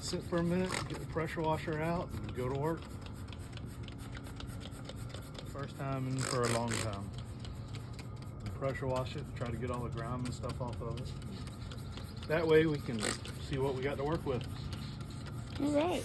it sit for a minute, get the pressure washer out, and go to work. First time in for a long time. And pressure wash it, try to get all the grime and stuff off of it. That way we can see what we got to work with. All right.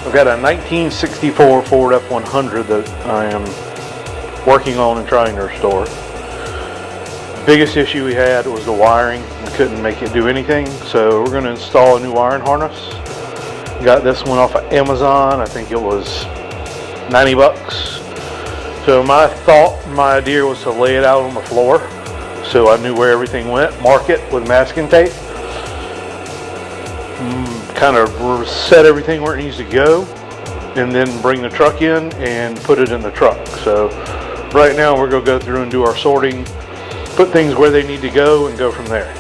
I've got a 1964 Ford F100 that I am working on and trying to restore. Biggest issue we had was the wiring. We couldn't make it do anything, so we're going to install a new wiring harness. Got this one off of Amazon. I think it was 90 bucks. So my idea was to lay it out on the floor so I knew where everything went, mark it with masking tape, kind of set everything where it needs to go, and then bring the truck in and put it in the truck. So right now we're going to go through and do our sorting, put things where they need to go, and go from there.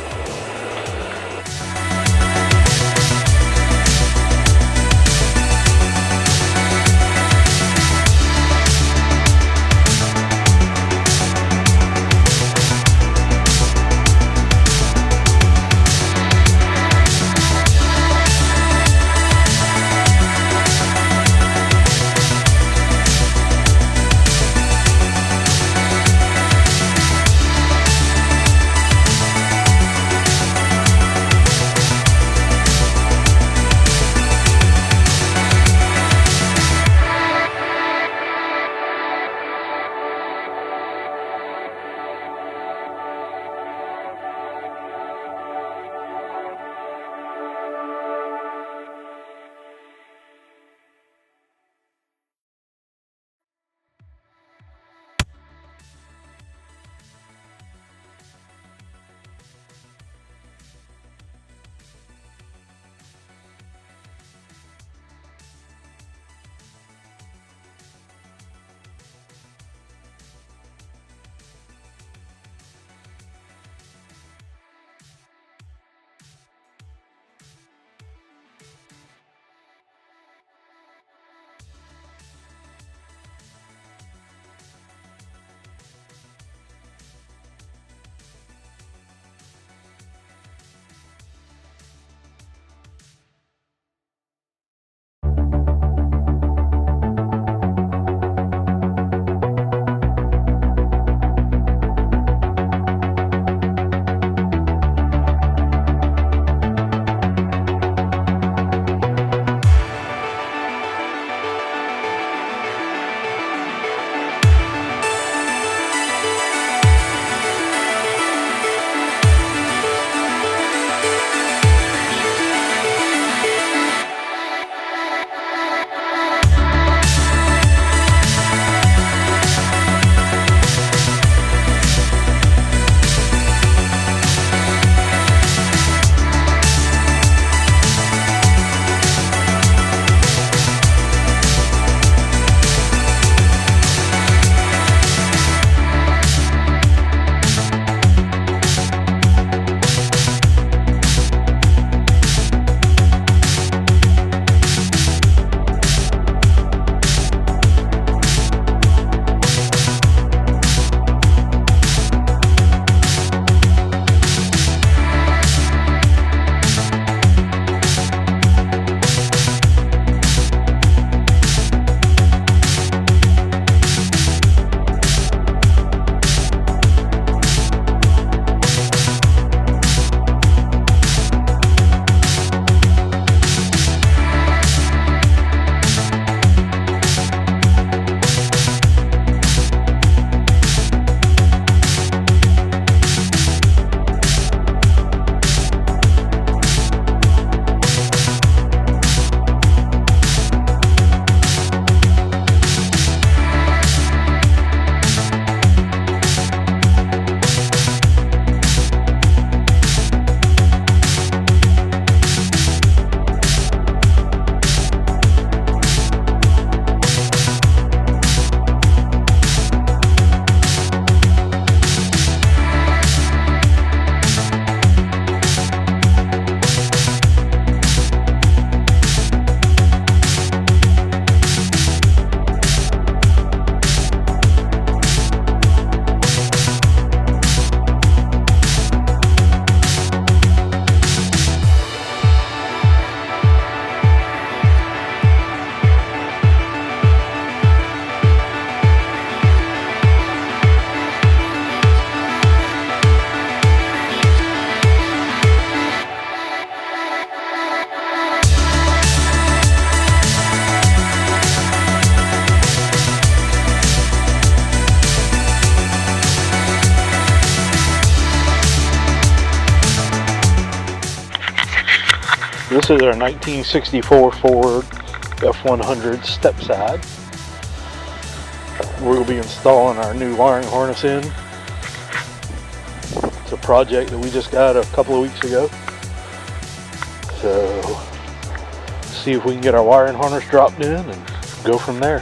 This is our 1964 Ford F100 step side. We'll be installing our new wiring harness in. It's a project that we just got a couple of weeks ago. So, see if we can get our wiring harness dropped in and go from there.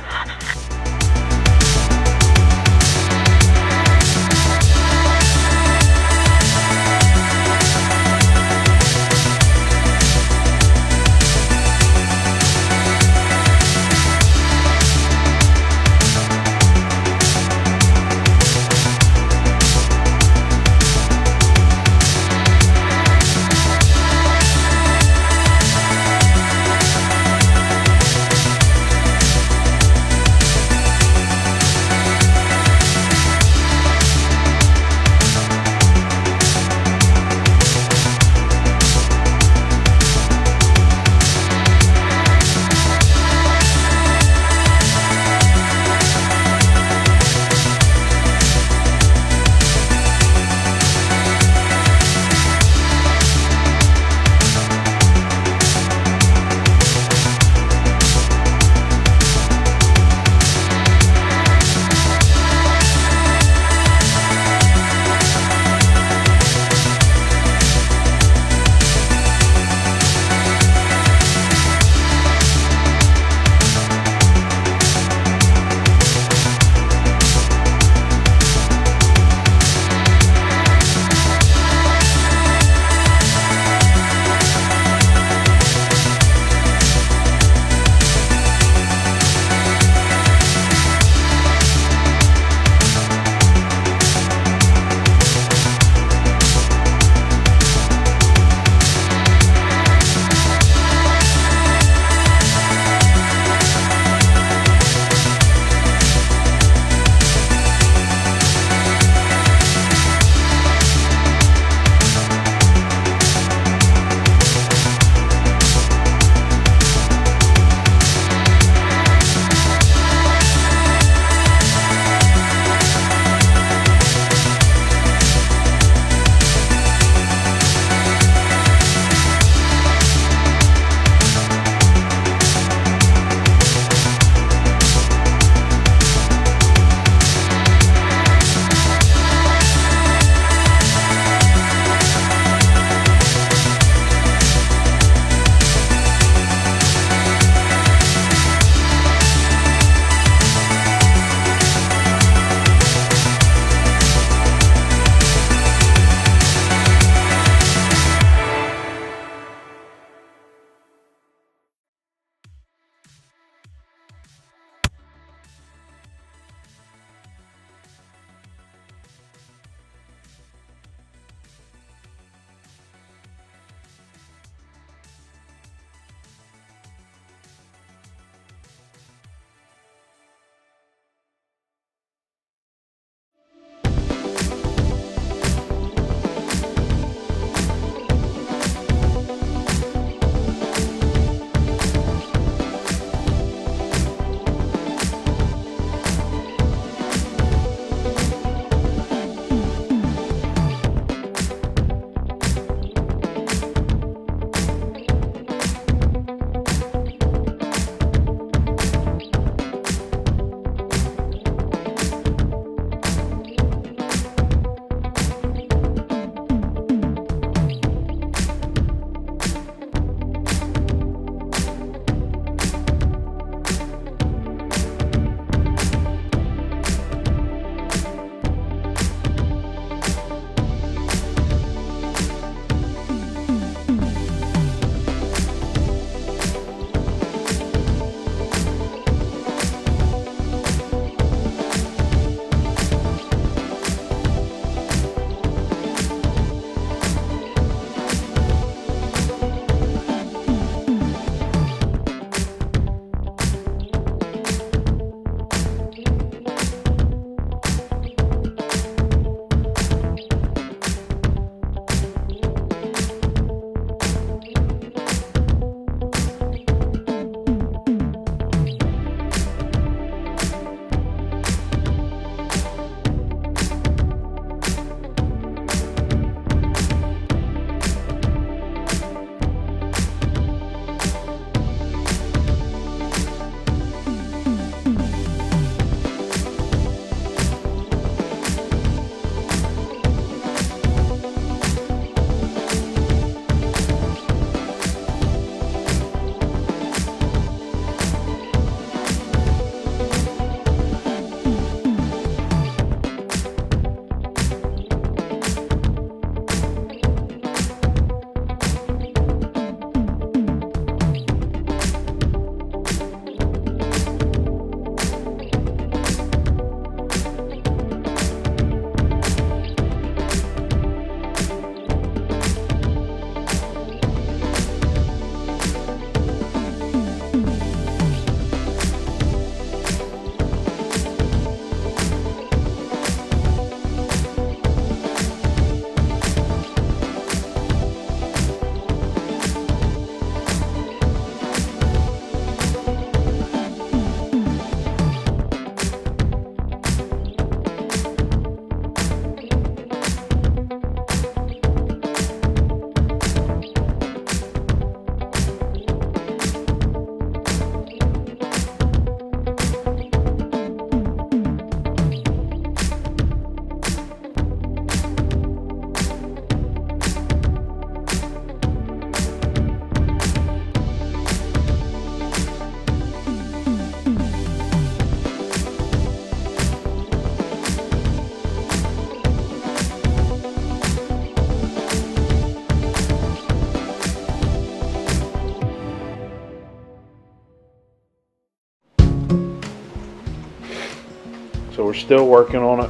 So we're still working on it.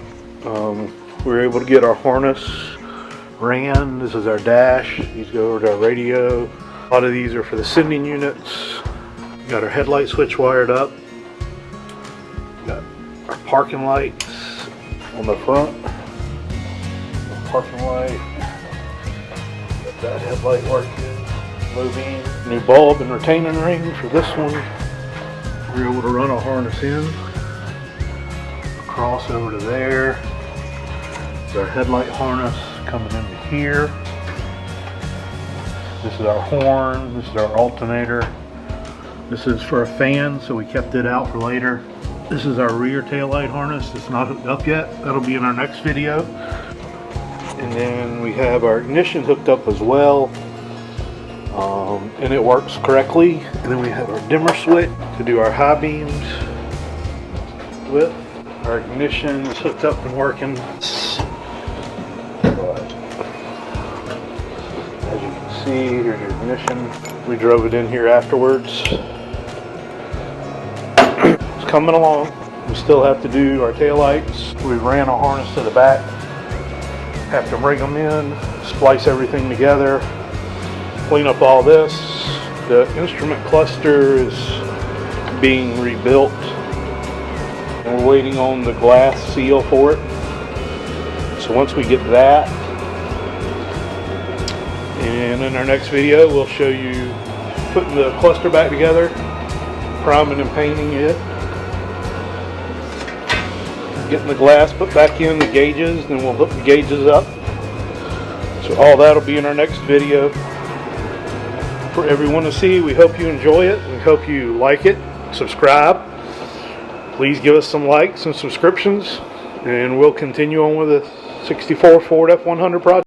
We were able to get our harness ran. This is our dash. These go over to our radio. A lot of these are for the sending units. Got our headlight switch wired up. Got our parking lights on the front. Parking light. Got that headlight working. Moving. New bulb and retaining ring for this one. We're able to run a harness in. Cross over to there. Our headlight harness coming into here. This is our horn. This is our alternator. This is for a fan, so we kept it out for later. This is our rear tail light harness. It's not hooked up yet. That'll be in our next video. And then we have our ignition hooked up as well, and it works correctly. And then we have our dimmer switch to do our high beams with. Our ignition is hooked up and working. As you can see, here's your ignition. We drove it in here afterwards. It's coming along. We still have to do our taillights. We ran a harness to the back. Have to bring them in, splice everything together, clean up all this. The instrument cluster is being rebuilt, and we're waiting on the glass seal for it. So once we get that, and in our next video we'll show you putting the cluster back together, priming and painting it, getting the glass put back in, the gauges, then we'll hook the gauges up. So all that'll be in our next video for everyone to see. We hope you enjoy it. We hope you like it. Subscribe. Please give us some likes and subscriptions, and we'll continue on with the 64 Ford F100 project.